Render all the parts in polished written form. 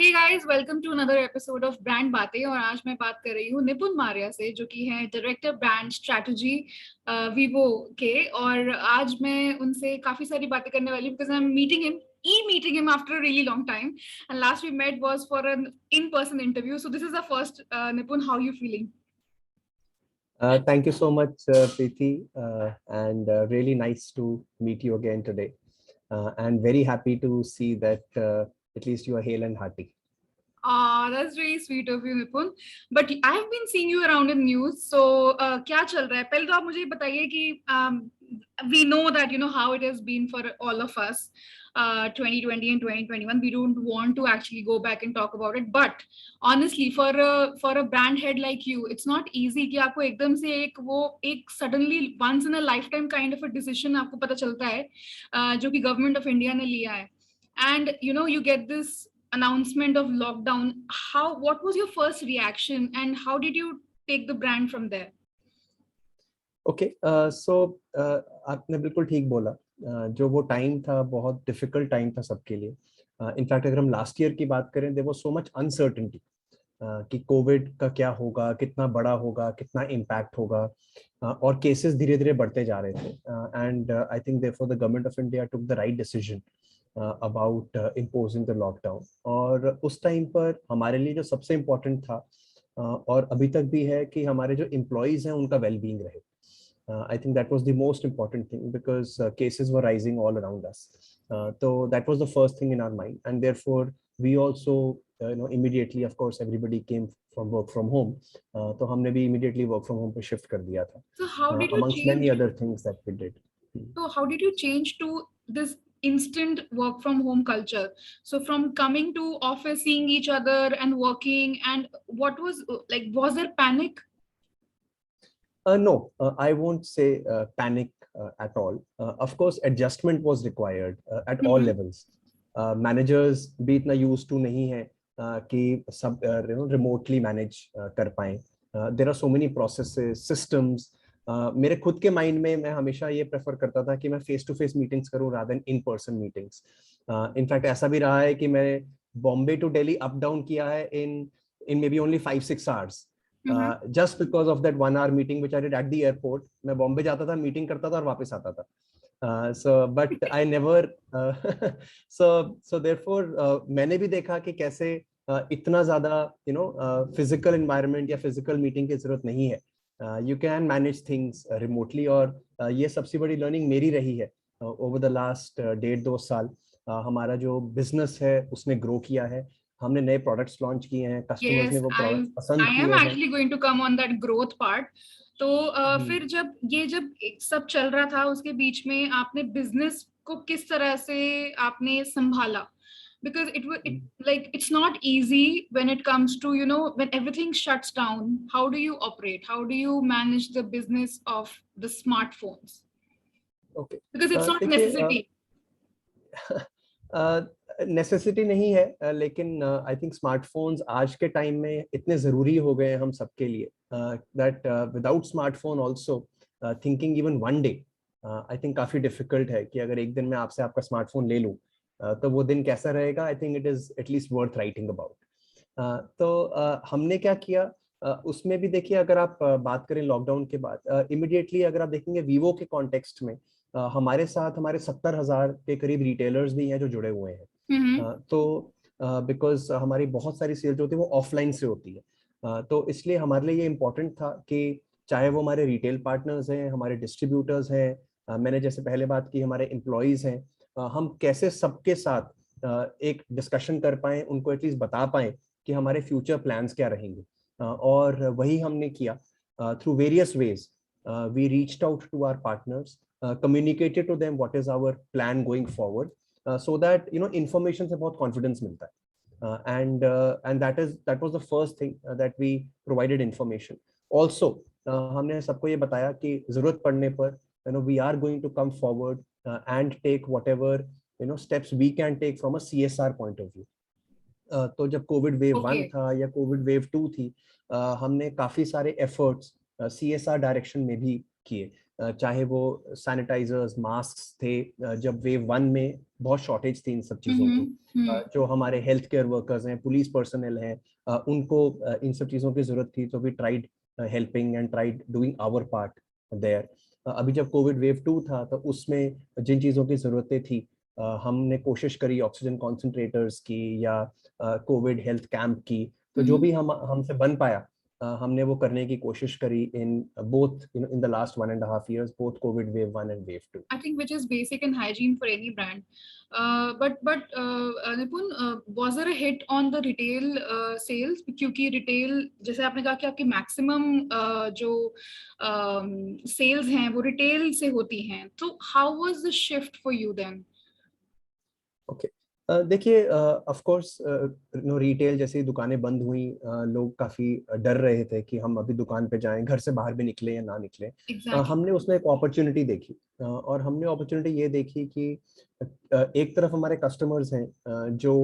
Hey guys, welcome to another episode of brand बातें। और आज मैं बात कर रही हूँ निपुण मारिया से, जो कि है डायरेक्टर ब्रांड स्ट्रैटेजी वीवो के। और आज मैं उनसे काफी सारी बातें करने वाली हूँ because I am meeting him after a really long time, and last we met was for an in person interview. So this is the first. Nipun, how you feeling? Thank you so much, Preeti, and really nice to meet you again today. And very happy to see that at least you are hale and hearty. Ah, that's really sweet of you, Nipun. But I've been seeing you around in news. So, क्या चल रहा है? पहले तो आप मुझे ये बताइए कि we know that you know how it has been for all of us, 2020 and 2021. We don't want to actually go back and talk about it. But honestly, for a brand head like you, it's not easy कि आपको एकदम से एक suddenly once in a lifetime kind of a decision आपको पता चलता है, जो कि गवर्नमेंट ऑफ इंडिया ने लिया है. And you know, you get this announcement of lockdown. What was your first reaction and how did you take the brand from there? Okay, so आपने बिल्कुल ठीक बोला. जो वो टाइम था बहुत डिफिकल्ट टाइम था सबके लिए. इनफैक्ट अगर हम लास्ट ईयर की बात करें, there was so much uncertainty कि कोविड का क्या होगा, कितना बड़ा होगा, कितना इम्पैक्ट होगा, और केसेस धीरे धीरे बढ़ते जा रहे थे. And I think therefore the government of India took the right decision about imposing the lockdown. और उस टाइम पर हमारे लिए जो सबसे इम्पोर्टेंट था, और अभी तक भी है, कि हमारे जो एम्प्लॉयज हैं उनका वेलबींग रहे. I think that was the most important thing because cases were rising all around us. So that was the first thing in our mind, and therefore we also immediately, of course, everybody came from work from home. तो हमने भी immediately work from home पे shift कर दिया था. So how did you Amongst many change? other things that we did. So how did you change to this instant work from home culture? So from coming to office, seeing each other and working, and what was like, was there panic? No, I won't say panic at all. Of course, adjustment was required at all Mm-hmm. levels. Managers भी इतना used to नहीं है कि सब remotely manage कर पाएं. There are so many processes, systems. मेरे खुद के माइंड में मैं हमेशा ये प्रेफर करता था कि मैं फेस टू फेस मीटिंग्स करूं rather than in person meetings. In fact ऐसा भी रहा है कि मैं Bombay to Delhi up down किया है in maybe only 5-6 hours. Just because of that 1 hour meeting which I did at the airport. मैं बॉम्बे जाता था, मीटिंग करता था और वापस आता था. But I never so therefore मैंने भी देखा कि कैसे इतना ज्यादा physical environment या physical meeting की जरूरत नहीं है. You can manage things remotely. और ये सबसे बड़ी learning मेरी रही है over the last 1.5-2 साल. हमारा जो business है उसने grow किया है. हमने नए प्रोडक्ट्स लॉन्च किए हैं, कस्टमर्स Yes, ने वो I प्रोडक्ट पसंद I am किए हैं. actually going to come on that growth part. तो फिर जब सब चल रहा था, उसके बीच में आपने बिजनेस को किस तरह से आपने संभाला? Because it's not easy when it comes to, you know, when everything shuts down. How do you operate? How do you manage the business of the smartphones? Okay. Because it's not देखिए, necessity. Necessity नहीं है, लेकिन I think smartphones आज के time में इतने ज़रूरी हो गए हैं हम सबके लिए that without smartphone also thinking even one day I think काफ़ी डिफिकल्ट है कि अगर एक दिन में आपसे आपका स्मार्टफोन ले लूँ तो वो दिन कैसा रहेगा. I think it is at least worth writing about. तो हमने क्या किया, उसमें भी देखिए, अगर आप बात करें लॉकडाउन के बाद, इमिडिएटली अगर आप देखेंगे वीवो के कॉन्टेक्स्ट में हमारे साथ हमारे 70,000 के करीब रिटेलर्स भी हैं जो जुड़े हुए हैं. तो बिकॉज हमारी बहुत सारी सेल जो होती है वो ऑफलाइन से होती है. तो इसलिए हमारे लिए ये इम्पोर्टेंट था कि चाहे वो हमारे रिटेल पार्टनर्स हैं, हमारे डिस्ट्रीब्यूटर्स हैं, मैंने जैसे पहले बात की हमारे एम्प्लॉयज़ हैं, हम कैसे सबके साथ एक डिस्कशन कर पाएँ, उनको एटलीस्ट बता पाएँ कि हमारे फ्यूचर प्लान्स क्या रहेंगे. और वही हमने किया through various ways. We reached out to our partners, communicated to them what is our plan going forward, so that information से बहुत confidence मिलता है. And that was the first thing that we provided information. Also हमने सबको ये बताया कि जरूरत पड़ने पर we are going to come forward and take whatever steps we can take from a CSR point of view. तो जब कोविड वेव 1 था या कोविड वेव 2 थी, हमने काफी सारे एफर्ट्स CSR डायरेक्शन में भी किए. चाहे वो सैनिटाइजर्स, मास्क थे, जब वेव 1 में बहुत शॉर्टेज थी इन सब चीज़ों की। जो हमारे हेल्थ केयर वर्कर्स हैं, पुलिस पर्सनल हैं, उनको इन सब चीज़ों की ज़रूरत थी, तो we tried helping and tried doing our part there. अभी जब कोविड वेव 2 था तो उसमें जिन चीज़ों की ज़रूरतें थी, हमने कोशिश करी ऑक्सीजन कॉन्सेंट्रेटर्स की या कोविड हेल्थ कैंप की, तो जो भी हमसे बन पाया हमने वो करने की कोशिश करी in both in the last 1.5 years, both COVID wave 1 and wave 2. I think which is basic in hygiene for any brand. But Nipun, was there a hit on the retail sales? क्योंकि retail, जैसे आपने कहा कि आपकी maximum जो sales हैं वो retail से होती हैं, तो how was the shift for you then? Okay, देखिए, ऑफ कोर्स नो रिटेल जैसे दुकानें बंद हुई, लोग काफी डर रहे थे कि हम अभी दुकान पे जाएं, घर से बाहर भी निकले या ना निकले। Exactly. हमने उसमें एक अपॉर्चुनिटी देखी, और हमने अपॉर्चुनिटी ये देखी कि एक तरफ हमारे कस्टमर्स हैं जो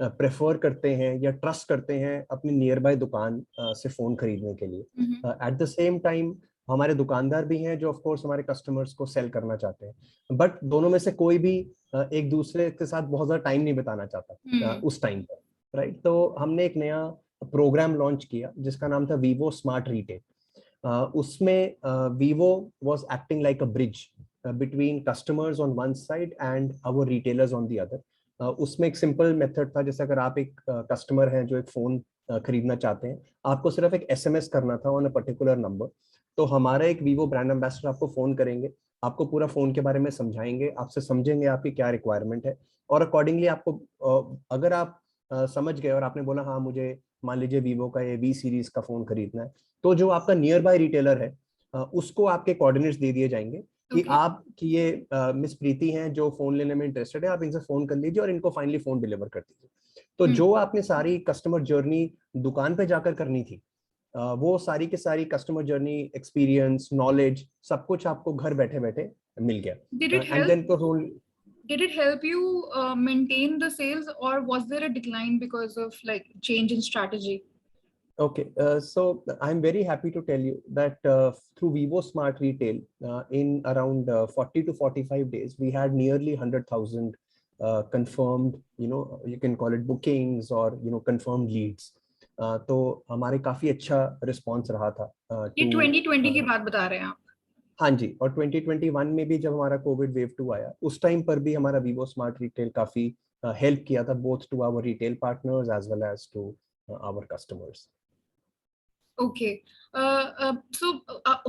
प्रेफर करते हैं या ट्रस्ट करते हैं अपनी नियर बाय दुकान से फोन खरीदने के लिए। एट द सेम टाइम हमारे दुकानदार भी हैं जो ऑफ कोर्स हमारे कस्टमर्स को सेल करना चाहते हैं, बट दोनों में से कोई भी एक दूसरे के साथ बहुत ज्यादा टाइम नहीं बिताना चाहता उस टाइम पर, राइट। तो हमने एक नया प्रोग्राम लॉन्च किया जिसका नाम था वीवो स्मार्ट रिटेल। उसमें Vivo was acting like a bridge between customers on one side and our retailers on the other. उसमें एक सिंपल मेथड था, जैसे अगर आप एक कस्टमर हैं जो एक फोन खरीदना चाहते हैं, आपको सिर्फ एक एसएमएस करना था ऑन अ पर्टिकुलर नंबर, तो हमारा एक वीवो ब्रांड एम्बेसडर आपको फोन करेंगे, आपको पूरा फोन के बारे में समझाएंगे, आपसे समझेंगे आपकी क्या रिक्वायरमेंट है, और अकॉर्डिंगली आपको अगर आप समझ गए और आपने बोला हाँ मुझे मान लीजिए वीवो का ये वी सीरीज का फोन खरीदना है, तो जो आपका नियर बाय रिटेलर है उसको आपके कोऑर्डिनेट्स दे दिए जाएंगे कि आप कि ये मिस प्रीति हैं जो फोन लेने में इंटरेस्टेड है, आप इनसे फोन कर लीजिए और इनको फाइनली फोन डिलीवर कर दीजिए। तो जो आपने सारी कस्टमर जर्नी दुकान पे जाकर करनी थी, वो सारी की सारी कस्टमर जर्नी, एक्सपीरियंस, नॉलेज, सब कुछ आपको घर बैठे बैठे मिल गया। And then Did it help you maintain the sales, or was there a decline because of like change in strategy? Okay, so I'm very happy to tell you that through Vivo Smart Retail, in around 40 to 45 days, we had nearly 100,000 confirmed, you can call it bookings or confirmed leads. तो हमारे काफी अच्छा response रहा था। ये 2020 की बात बता रहे हैं आप? हाँ जी, और 2021 में भी जब हमारा कोविड वेव 2 आया, उस टाइम पर भी हमारा वीवो स्मार्ट रिटेल काफी हेल्प किया था, both to our retail partners as well as to our customers. Okay. So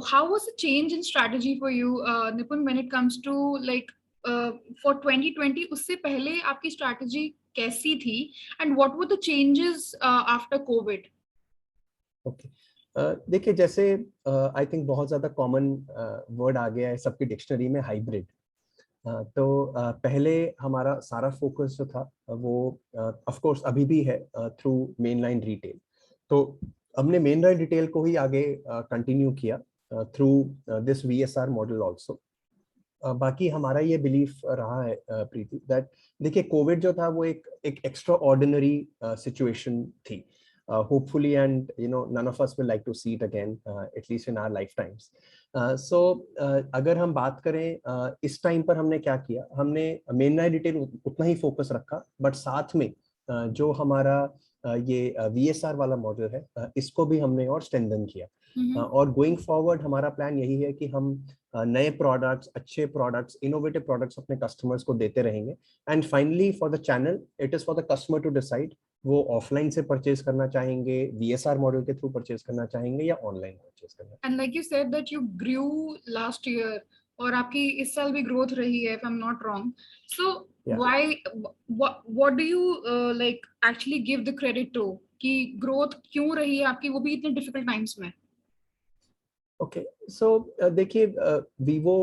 how was the change in strategy for you, Nipun, when it comes to like for 2020? उससे पहले आपकी strategy कैसी थी, and what were the changes after COVID? Okay. देखिए, जैसे I think बहुत ज्यादा common word आ गया है सबकी डिक्शनरी में, हाइब्रिड। तो पहले हमारा सारा फोकस जो था वो ऑफ कोर्स अभी भी है थ्रू मेन लाइन रिटेल, तो हमने मेन लाइन रिटेल को ही आगे कंटिन्यू किया through this VSR model also. बाकी हमारा ये बिलीफ रहा है प्रीति दैट देखिए, कोविड जो था वो एक एक्स्ट्रा ऑर्डिनरी सिचुएशन थी, hopefully, and none of us will like to see it again, at least in our lifetimes. So अगर हम बात करें इस टाइम पर हमने क्या किया, हमने मेन लाइन रिटेल उतना ही फोकस रखा, बट साथ में जो हमारा ये VSR वाला मॉडल है इसको भी हमने और स्ट्रेंथन किया। और गोइंग फॉरवर्ड हमारा प्लान यही है कि हम नए प्रोडक्ट्स, अच्छे प्रोडक्ट्स, इनोवेटिव प्रोडक्ट्स अपने कस्टमर्स को देते रहेंगे। And finally for the channel, it is for the customer to decide वो ऑफलाइन से परचेज करना चाहेंगे, VSR मॉडल के थ्रू परचेज करना चाहेंगे या ऑनलाइन परचेज करना। And like you said that you grew last year, और आपकी इस साल भी ग्रोथ रही है, if I'm not wrong. So what do you like actually give the credit to कि ग्रोथ क्यों रही है आपकी, वो भी इतने डिफिकल्ट टाइम्स में? ओके, सो देखिए, वीवो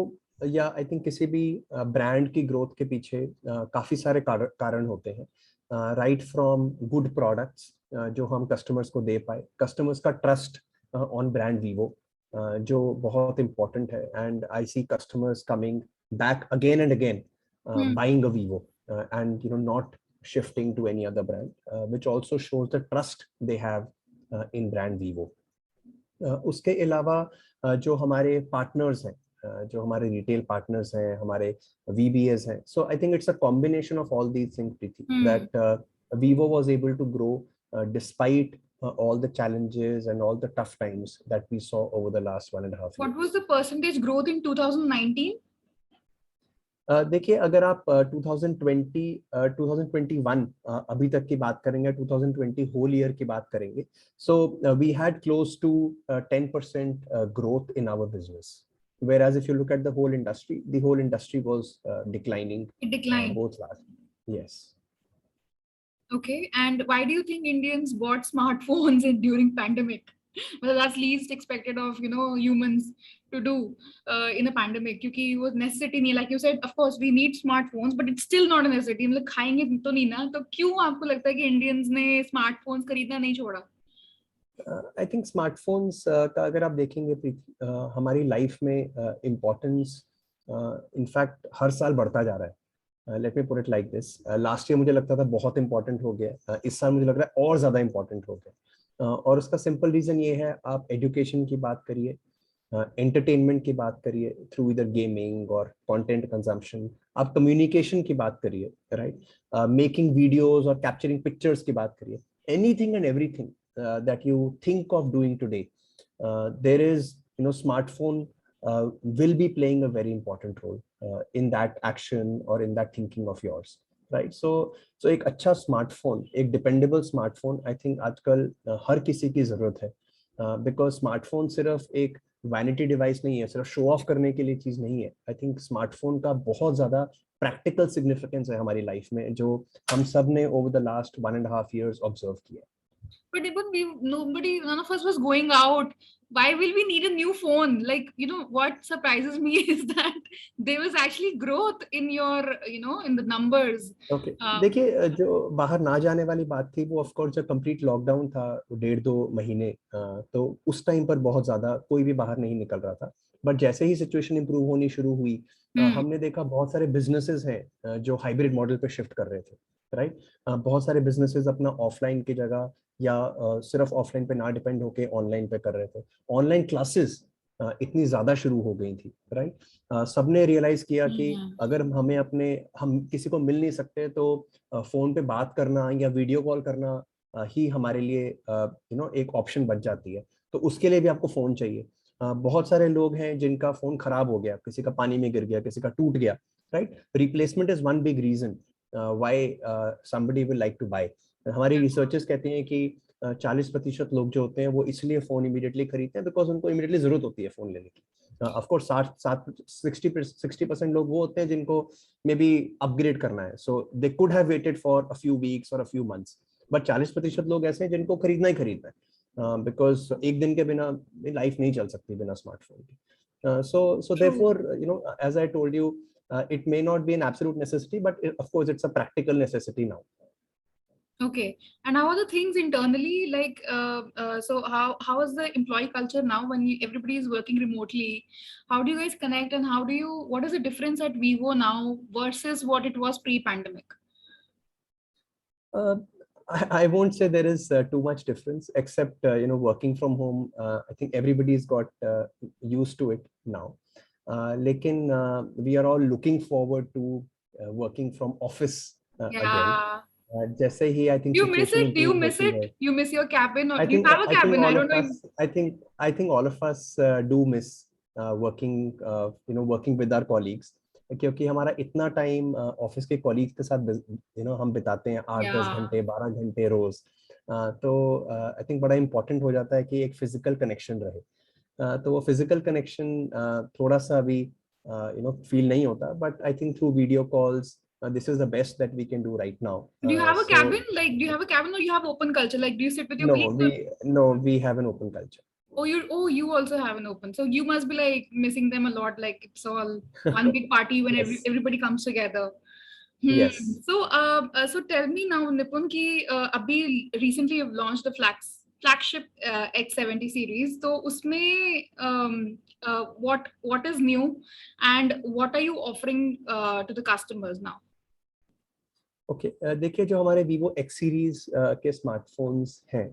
या आई थिंक किसी भी ब्रांड की ग्रोथ के पीछे काफी सारे कारण होते हैं, राइट फ्रॉम गुड प्रोडक्ट्स जो हम कस्टमर्स को दे पाए, कस्टमर्स का ट्रस्ट ऑन ब्रांड वीवो जो बहुत इंपॉर्टेंट है, and I see customers coming back again and again buying a Vivo and not shifting to any other brand, which also shows the trust they have in brand Vivo. उसके अलावा जो हमारे partners हैं, जो हमारे retail partners हैं, हमारे VBAs हैं. So I think it's a combination of all these things, Preeti, that Vivo was able to grow despite all the challenges and all the tough times that we saw over the last 1.5 years. What was the percentage growth in 2019? देखिए, अगर आप 2020 2021 अभी तक की बात करेंगे, 2020 whole year की बात करेंगे, so we had close to 10% growth in our business, whereas if you look at the whole industry was declining. It declined. Both last. Yes. Okay, and why do you think Indians bought smartphones during pandemic? Well, that's least expected of humans to do in a pandemic, क्योंकि वो necessity नहीं, like you said, of course we need smartphones, but it's still not a necessity. मतलब खाएंगे तो नहीं ना, तो क्यों आपको लगता है कि Indians ने smartphones खरीदना नहीं छोड़ा? I think smartphones का अगर आप देखेंगे हमारी लाइफ में importance इनफैक्ट हर साल बढ़ता जा रहा है. Let me put it like this. Last year मुझे लगता था बहुत important हो गया, इस साल मुझे लग रहा है और ज़्यादा important हो गया. और उसका सिंपल रीज़न ये है, आप एजुकेशन की बात करिए, एंटरटेनमेंट की बात करिए थ्रू इधर गेमिंग और कंटेंट कंजम्पशन, आप कम्युनिकेशन की बात करिए, राइट, मेकिंग वीडियोस और कैप्चरिंग पिक्चर्स की बात करिए, anything and everything that you think of doing today, there is smartphone will be playing a very important role in that action or in that thinking of yours, right? So एक अच्छा smartphone, एक dependable smartphone, I think आजकल हर किसी की जरूरत है, because smartphone सिर्फ एक वैनिटी डिवाइस नहीं है, सिर्फ शो ऑफ करने के लिए चीज नहीं है. आई थिंक स्मार्टफोन का बहुत ज्यादा प्रैक्टिकल सिग्निफिकेंस है हमारी लाइफ में, जो हम सब ने over the last 1.5 years observe किया. But even none of us was going out. Why will we need a new phone? Like, what surprises me is that there was actually growth in your, in the numbers. Okay, देखिए, जो बाहर ना जाने वाली बात थी वो of course जब कंप्लीट लॉकडाउन था 1.5-2 महीने, तो उस टाइम पर बहुत ज्यादा कोई भी बाहर नहीं निकल रहा था. बट जैसे ही सिचुएशन इंप्रूव होनी शुरू हुई, हमने देखा बहुत सारे बिजनेसेस हैं जो हाइब्रिड मॉडल पे शिफ्ट कर रहे थे, राइट. बहुत सारे बिजनेसेस अपना ऑफलाइन की जगह या सिर्फ ऑफलाइन पे ना डिपेंड होके ऑनलाइन पे कर रहे थे. ऑनलाइन क्लासेस इतनी ज्यादा शुरू हो गई थी, राइट. सबने रियलाइज किया कि अगर हम किसी को मिल नहीं सकते, तो फोन पे बात करना या वीडियो कॉल करना ही हमारे लिए एक ऑप्शन बच जाती है. तो उसके लिए भी आपको फोन चाहिए. बहुत सारे लोग हैं जिनका फोन खराब हो गया, किसी का पानी में गिर गया, किसी का टूट गया, right. Replacement is one big reason why somebody will like to buy. हमारी रिसर्चर्स कहते हैं कि 40% लोग जो होते हैं वो इसलिए फोन इमीडिएटली खरीदते हैं बिकॉज उनको इमीडिएटली जरूरत होती है फोन लेने की. ऑफ कोर्स 60% लोग वो होते हैं जिनको मे बी अपग्रेड करना है, so they could have waited for a few weeks और अ फ्यू मंथ्स. बट 40% लोग ऐसे हैं जिनको खरीदना ही खरीदना है, बिकॉज एक दिन के बिना लाइफ नहीं चल सकती बिना स्मार्टफोन की. So therefore, as I told you, it may not be an absolute necessity, but of course it's a practical necessity now. Okay, and how are the things internally? Like, so how is the employee culture now when everybody is working remotely? How do you guys connect, and what is the difference at Vivo now versus what it was pre-pandemic? I won't say there is too much difference, except working from home. I think everybody's got used to it now. Lekin we are all looking forward to working from office again. जैसे ही I think do you miss it? Do you miss it? You miss your cabin, or do you have a cabin? I don't know. I think all of us do miss working working with our colleagues, क्योंकि हमारा इतना time office के colleagues के साथ हम बिताते हैं 8-10 घंटे 12 घंटे रोज. तो आई थिंक बड़ा इम्पोर्टेंट हो जाता है कि एक फिजिकल कनेक्शन रहे. तो वो फिजिकल कनेक्शन थोड़ा सा अभी फील नहीं होता, but I think through video calls this is the best that we can do right now. Do you have a cabin? Like, do you have a cabin, or you have open culture? Like, do you sit with your colleagues? We have an open culture. You also have an open. So you must be like missing them a lot. Like, it's all one big party when Yes. everybody comes together. Yes. So tell me now, Nipun, ki abhi recently you've launched the flagship X70 series. So usme what is new, and what are you offering to the customers now? Okay, देखिए, जो हमारे Vivo X series के smartphones हैं,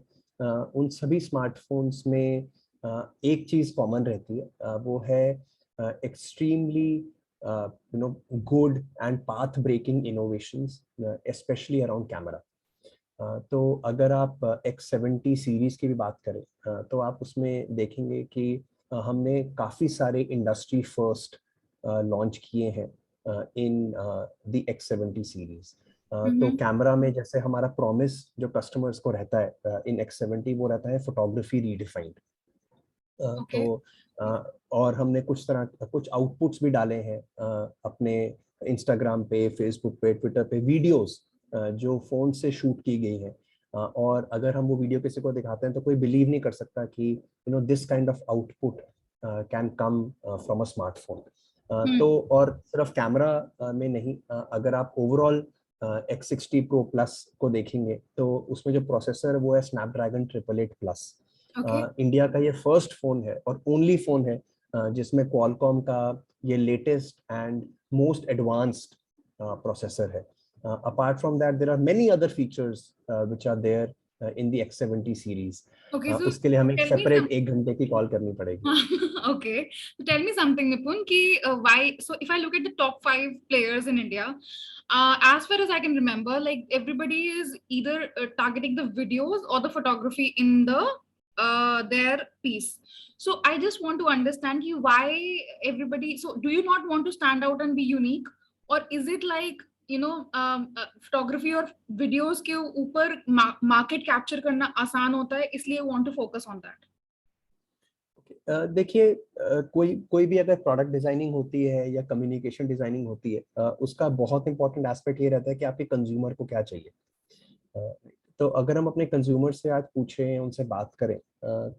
उन सभी smartphones में एक चीज कॉमन रहती है, वो है extremely good and path breaking innovations, especially around camera. तो अगर आप X70 सीरीज की भी बात करें तो आप उसमें देखेंगे कि हमने काफ़ी सारे इंडस्ट्री फर्स्ट लॉन्च किए हैं इन द X70 सीरीज। तो कैमरा में जैसे हमारा प्रॉमिस जो कस्टमर्स को रहता है इन X70 वो रहता है फोटोग्राफी रीडिफाइंड। तो और हमने कुछ आउटपुट्स भी डाले हैं अपने इंस्टाग्राम पे, फेसबुक पे, ट्विटर पे, वीडियोस जो फोन से शूट की गई है। और अगर हम वो वीडियो किसी को दिखाते हैं तो कोई बिलीव नहीं कर सकता कि this kind of output can come from a smartphone. तो और सिर्फ कैमरा में नहीं, अगर आप ओवरऑल X60 Pro Plus को देखेंगे तो उसमें जो प्रोसेसर है वो है स्नैपड्रैगन 888+। इंडिया का ये फर्स्ट फोन है और ओनली फोन है जिसमें क्वालकॉम का ये latest and most advanced processor है। apart from that there are many other features which are there in the X70 series. Okay, so उसके लिए हमें सेपरेट 1 घंटे की कॉल करनी पड़ेगी। Okay, so tell me something, Nipun, ki why? So if I look at the top 5 players in India, as far as I can remember, like everybody is either targeting the videos or the photography in the their piece. So I just want to understand you why everybody. So do you not want to stand out and be unique, or is it like photography और videos के ऊपर market capture करना आसान होता है इसलिए want to focus on that? देखिए कोई भी अगर प्रोडक्ट डिजाइनिंग होती है या कम्युनिकेशन डिजाइनिंग होती है उसका बहुत इंपॉर्टेंट एस्पेक्ट ये रहता है कि आपके कंज्यूमर को क्या चाहिए। तो अगर हम अपने कंज्यूमर से आज पूछें, उनसे बात करें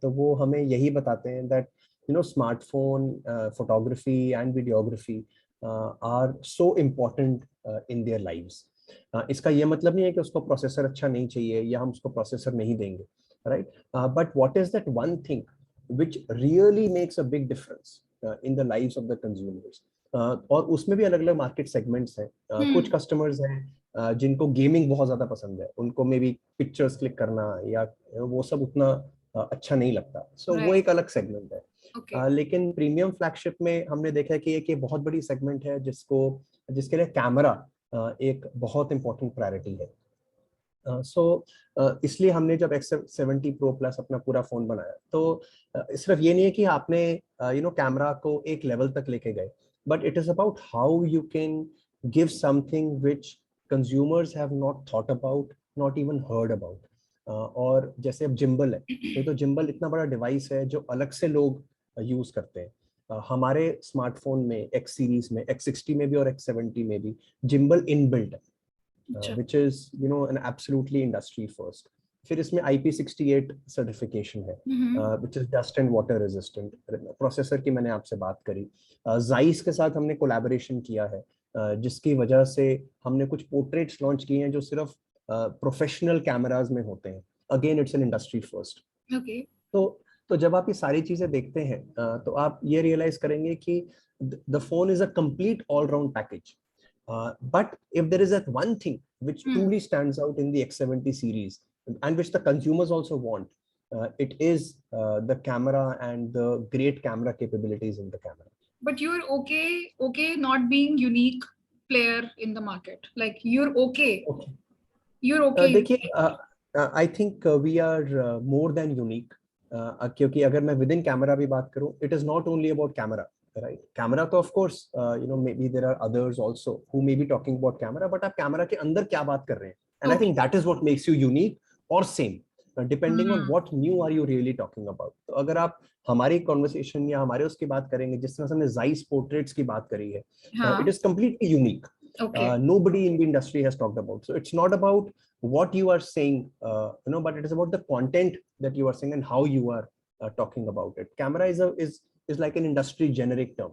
तो वो हमें यही बताते हैं that smartphone, photography and videography are so important in their lives. इसका ये मतलब नहीं है कि उसको प्रोसेसर अच्छा नहीं चाहिए या हम उसको प्रोसेसर नहीं देंगे, right? But what is that one thing which really makes a big difference in the lives of the consumers? और उसमें भी अलग अलग मार्केट सेगमेंट्स हैं। कुछ कस्टमर्स हैं जिनको गेमिंग बहुत ज्यादा पसंद है, उनको मे बी पिक्चर्स क्लिक करना या वो सब उतना अच्छा नहीं लगता, सो वो एक अलग सेगमेंट है। लेकिन प्रीमियम फ्लैगशिप में हमने देखा कि एक ये बहुत बड़ी सेगमेंट है जिसके लिए कैमरा एक बहुत इंपॉर्टेंट प्रायोरिटी है। इसलिए हमने जब X70 Pro Plus अपना पूरा फोन बनाया तो सिर्फ ये नहीं है कि आपने कैमरा को एक लेवल तक लेके गए, but it is about how you can give something which consumers have not thought about, not even heard about. और जैसे अब जिम्बल है, तो जिम्बल इतना बड़ा डिवाइस है जो अलग से लोग यूज करते हैं। हमारे स्मार्टफोन में X सीरीज में, X60 में भी और X70 में भी जिम्बल इनबिल्ट है, which is an absolutely industry first. फिर इसमें IP68 सर्टिफिकेशन है, which is dust and water resistant. Processor की मैंने आपसे बात करी। Zeiss के साथ हमने कोलैबोरेशन किया है जिसकी वजह से हमने कुछ पोर्ट्रेट्स लॉन्च किए हैं जो सिर्फ प्रोफेशनल कैमराज में होते हैं। Again it's an industry first. तो जब आप ये सारी चीजें देखते हैं तो आप ये रियलाइज करेंगे कि the phone is a complete allround package. But if there is that one thing which truly stands out in the X70 series and which the consumers also want, it is the camera and the great camera capabilities in the camera. But you're okay not being unique player in the market. Like you're okay. You're okay. देखिए I think we are more than unique. क्योंकि अगर मैं within camera भी बात करूं, it is not only about camera. Right, camera तो of course maybe there are others also who may be talking about camera, but आप camera के अंदर क्या बात कर रहे हैं, and I think that is what makes you unique or same, depending on what new are you really talking about. तो अगर आप हमारी conversation या हमारे उसकी बात करेंगे, जिस तरह से हमने Zeiss portraits की बात करी है, it is completely unique. Nobody in the industry has talked about. So it's not about what you are saying, but it is about the content that you are saying and how you are talking about it. Camera is like an industry generic term,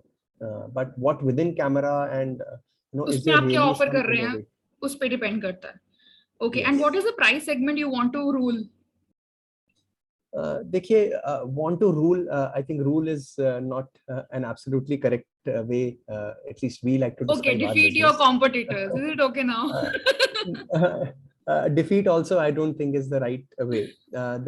but what within camera and is there really offer kar rahe hain, us pe depend karta hai. Okay, yes. And what is the price segment you want to rule? देखिए want to rule, I think rule is not an absolutely correct way, at least we like to describe. Okay, defeat your competitors. Is it okay now? Defeat also I don't think is the right way.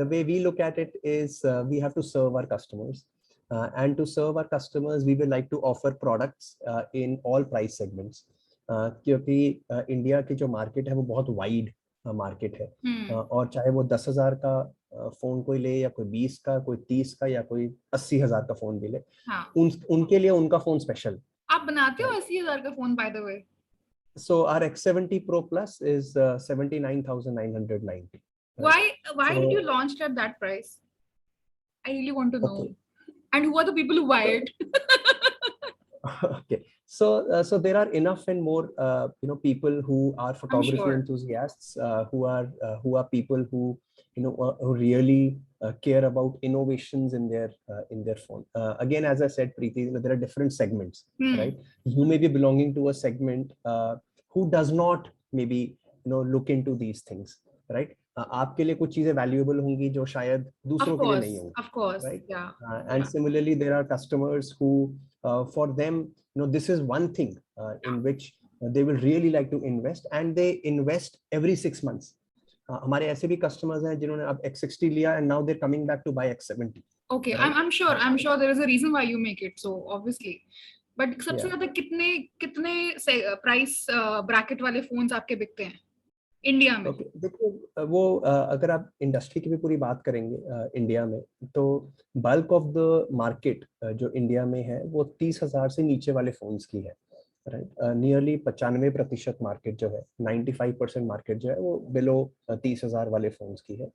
The way we look at it is we have to serve our customers. and to serve our customers we will like to offer products in all price segments. क्योंकि India की जो market है वो बहुत wide market है, और चाहे वो 10,000 का फोन कोई ले या कोई 20 का, कोई 30 का या कोई 80,000 का फोन भी ले, उनके लिए उनका फोन स्पेशल। आप बनाते हो 80,000 का phone by the way? So our X70 Pro Plus is 79,990. Why did you launch at that price? I really want to know. Okay. And who are the people who buy it? Okay, so there are enough and more people who are photography enthusiasts, who are people who who really care about innovations in their phone. Again, as I said, Preeti, there are different segments, right? You may be belonging to a segment who does not maybe look into these things, right? आपके लिए कुछ चीजें valuable होंगी जो शायद दूसरों के लिए नहीं होंगी, of course, right? Yeah. And similarly, there are customers who, for them, this is one thing in which they will really like to invest, and they invest every 6 months. हमारे ऐसे भी customers हैं जिन्होंने अब X60 लिया and now they're coming back to buy X70. Okay, right? I'm sure there is a reason why you make it so, obviously. But सबसे ज़्यादा कितने प्राइस ब्रैकेट वाले फोन्स आपके बिकते हैं इंडिया में? Okay, देखो वो अगर आप इंडस्ट्री की भी पूरी बात करेंगे इंडिया में, तो बल्क ऑफ द मार्केट जो इंडिया में है वो 30,000 से नीचे वाले फोन्स की है, राइट? नियरली 95% मार्केट जो है, 95% मार्केट जो है वो बिलो 30,000 वाले फोन्स की है।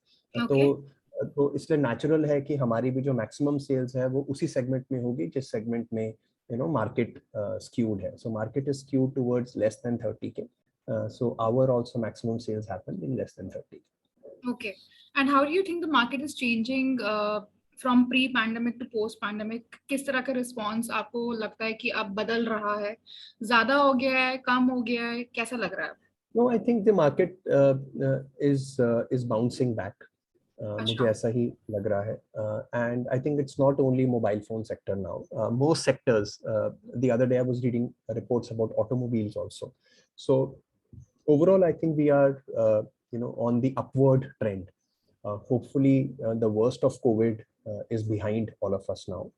तो इसलिए नेचुरल है कि हमारी भी जो मैक्सिमम सेल्स है वो उसी सेगमेंट में होगी जिस सेगमेंट में मार्केट स्क्यूड है। So market is skewed towards less than 30K. So our also maximum sales happen in less than 30. Okay. And how do you think the market is changing from pre-pandemic to post-pandemic? किस तरह का response आपको लगता है कि अब बदल रहा है? ज़्यादा हो गया है, कम हो गया है, कैसा लग रहा है? No, I think the market is bouncing back. मुझे ऐसा ही लग रहा है. And I think it's not only mobile phone sector now. Most sectors. The other day I was reading reports about automobiles also. So overall, I think we are, on the upward trend. Hopefully, the worst of COVID is behind all of us now,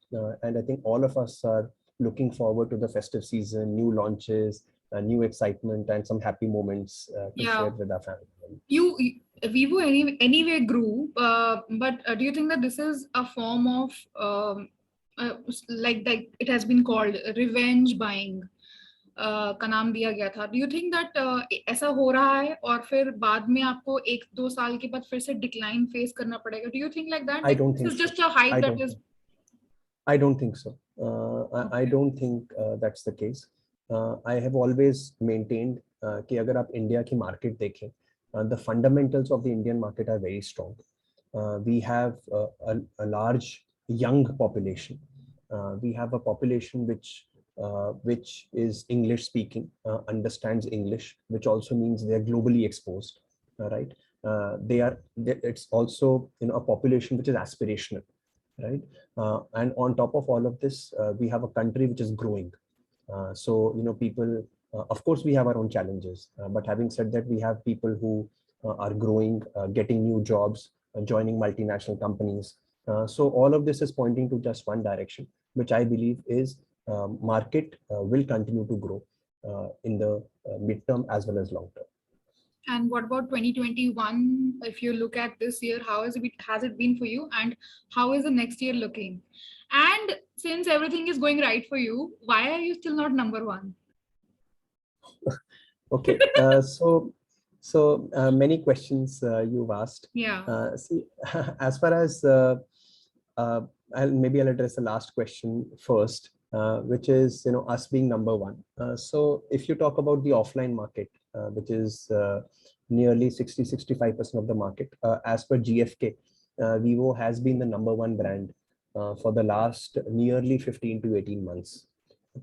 and I think all of us are looking forward to the festive season, new launches, new excitement, and some happy moments to share with our family. Vivo anyway grew, but do you think that this is a form of like it has been called revenge buying? का नाम दिया गया था. Do you think that ऐसा हो रहा है और फिर बाद में आपको 1-2 साल के बाद फिर से decline face करना पड़ेगा? Do you think like that? I don't think it's just a hype that is. I don't think so. I don't think that's the case. I have always maintained कि अगर आप इंडिया की market देखें, the fundamentals of the Indian market are very strong. We have a large young population. We have a population which is English speaking, understands English, which also means they are globally exposed, right? It's also a population which is aspirational, right? And on top of all of this, we have a country which is growing. So people, of course we have our own challenges, but having said that, we have people who are growing, getting new jobs, joining multinational companies. So all of this is pointing to just one direction, which I believe is market will continue to grow in the midterm as well as long term. And what about 2021? If you look at this year, how has it been for you, and how is the next year looking? And since everything is going right for you, why are you still not number one? Okay, so many questions you've asked. Yeah. See, as far as I'll address the last question first. Which is us being number one. So if you talk about the offline market, which is nearly 60-65% of the market, as per GfK, Vivo has been the number one brand for the last nearly 15 to 18 months.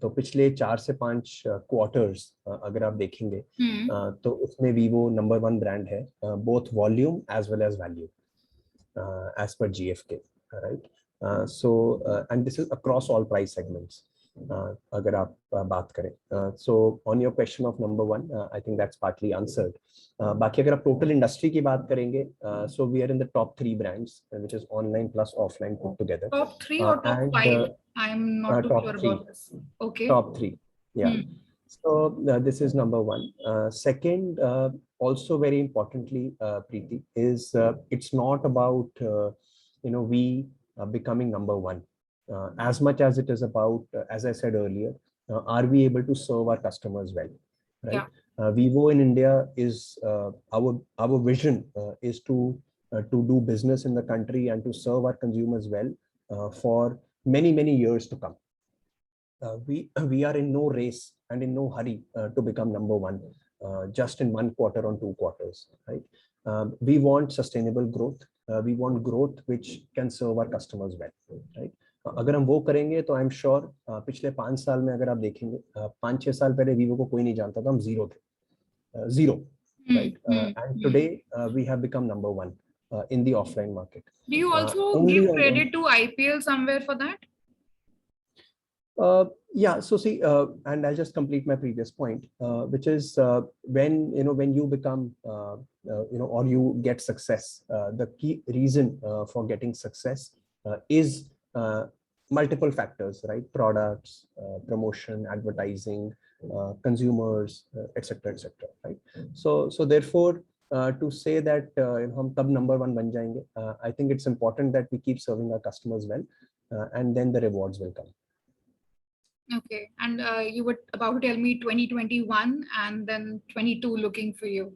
तो पिछले 4 से 5 quarters अगर आप देखेंगे, तो उसमें Vivo number one brand है, both volume as well as value, as per GfK, right? And this is across all price segments. अगर आप बात करें. So on your question of number one, I think that's partly answered. बाकी अगर आप total industry की बात करेंगे, so we are in the top 3 brands, which is online plus offline put together. Top 3 or top And 5? I'm not too top sure 3. about this. Okay. Top 3. Yeah. Hmm. So this is number one. Second, also very importantly, Preeti, is it's not about we becoming number one. As much as it is about, as I said earlier, are we able to serve our customers well, right? Yeah. Vivo in India is our vision is to do business in the country and to serve our consumers well for many years to come. We are in no race and in no hurry to become number one just in 1 quarter or 2 quarters, right? We want sustainable growth. We want growth which can serve our customers well, right? अगर हम वो करेंगे तो I am sure पिछले 5 साल में अगर आप देखेंगे 5-6 साल पहले वीवो को कोई नहीं जानता था, हम जीरो थे, zero, right? And today we have become number one in the offline market. Do you also Only give on credit to IPL somewhere for that? Yeah, so see, and I'll just complete my previous point, which is when you become, or you get success, the key reason for getting success is multiple factors, right? Products, promotion, advertising, consumers, etc., right? So therefore, to say that हम तब number one बन जाएंगे, I think it's important that we keep serving our customers well, and then the rewards will come. Okay, and you were about to tell me 2021 and then 22 looking for you.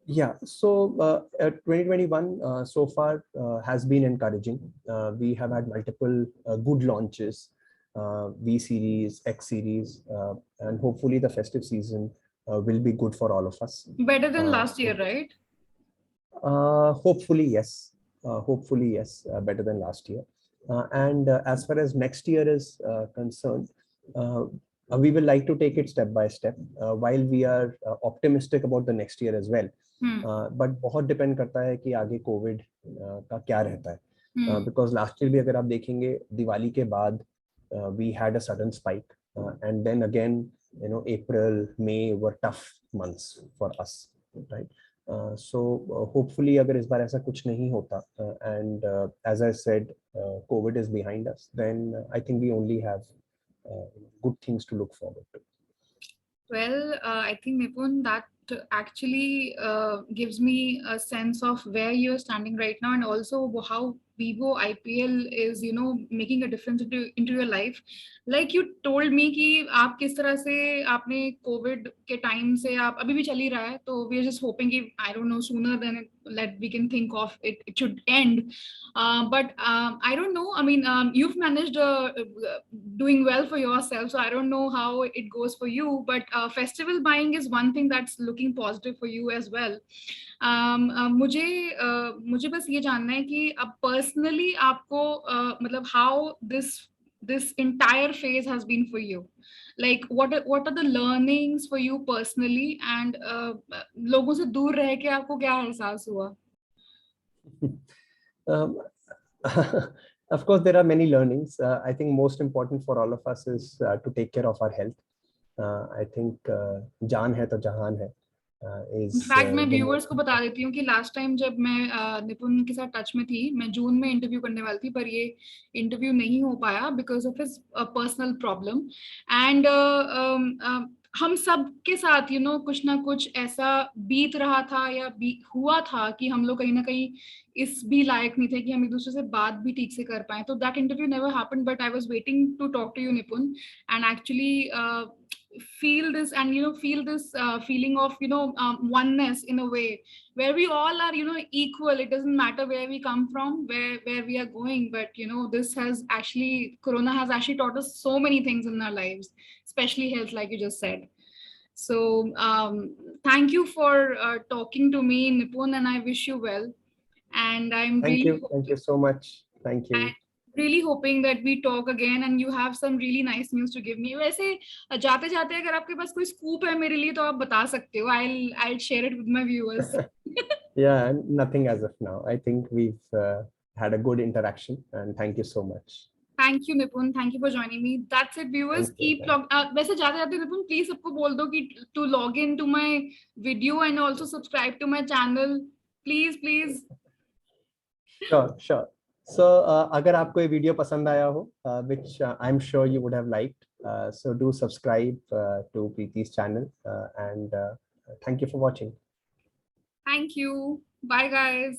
Yeah, so 2021 so far has been encouraging. We have had multiple good launches, V series, X series, and hopefully the festive season will be good for all of us. Better than last year, right? Hopefully, yes. Hopefully, yes, better than last year. And as far as next year is concerned, we will like to take it step by step while we are optimistic about the next year as well. But बहुत depend करता है कि आगे Covid का क्या रहता है, because last year भी अगर आप देखेंगे दिवाली के बाद we had a sudden spike, and then again April, May were tough months for us, right? So hopefully अगर इस बार ऐसा कुछ नहीं होता, and as I said, COVID is behind us, then I think we only have good things to look forward to. Well, I think Nipun, that actually gives me a sense of where you're standing right now, and also how Vivo IPL is, making a difference into your life. Like you told me कि आप किस तरह से आपने COVID के time से आप अभी भी चल ही रहा है, तो we are just hoping कि I don't know sooner than that we can think of it should end. But I don't know. I mean, you've managed doing well for yourself, so I don't know how it goes for you. But festival buying is one thing that's looking positive for you as well. मुझे बस ये जानना है कि अब personally आपको मतलब how this entire phase has been for you. Like what are the learnings for you personally, and लोगों से दूर रह के आपको क्या एहसास हुआ? Of course, there are many learnings. I think most important for all of us is to take care of our health. I think जान है तो जहान है. इनफैक्ट मैं व्यूअर्स को बता देती हूँ कि लास्ट टाइम जब मैं निपुण के साथ टच में थी, मैं जून में इंटरव्यू करने वाली थी, पर ये इंटरव्यू नहीं हो पाया because of his personal problem. And हम सब के साथ कुछ ना कुछ ऐसा बीत रहा था या हुआ था कि हम लोग कहीं ना कहीं इस भी लायक नहीं थे कि हम एक दूसरे से बात भी ठीक से कर पाए. तो that interview never happened, but I was waiting to talk to you Nipun and actually feel this and feel this feeling of oneness in a way where we all are equal. It doesn't matter where we come from, where we are going, but this has actually, corona has actually taught us so many things in our lives, especially health, like you just said. So thank you for talking to me, Nipun, and I wish you well. And I'm thank you so much. Thank you. Really hoping that we talk again and you have some really nice news to give me. वैसे जाते जाते अगर आपके पास कोई scoop है मेरे लिए तो आप बता सकते हो. I'll share it with my viewers. Yeah, nothing as of now. I think we've had a good interaction, and thank you so much. Thank you, Nipun. Thank you for joining me. That's it, viewers. Thank you. Keep log. वैसे जाते जाते Nipun, please सबको बोल दो कि to log in to my video and also subscribe to my channel. Please, please. Sure, sure. So अगर आपको ये वीडियो पसंद आया हो, which I'm sure you would have liked, so do subscribe to Preeti's channel, and thank you for watching. Thank you. Bye, guys.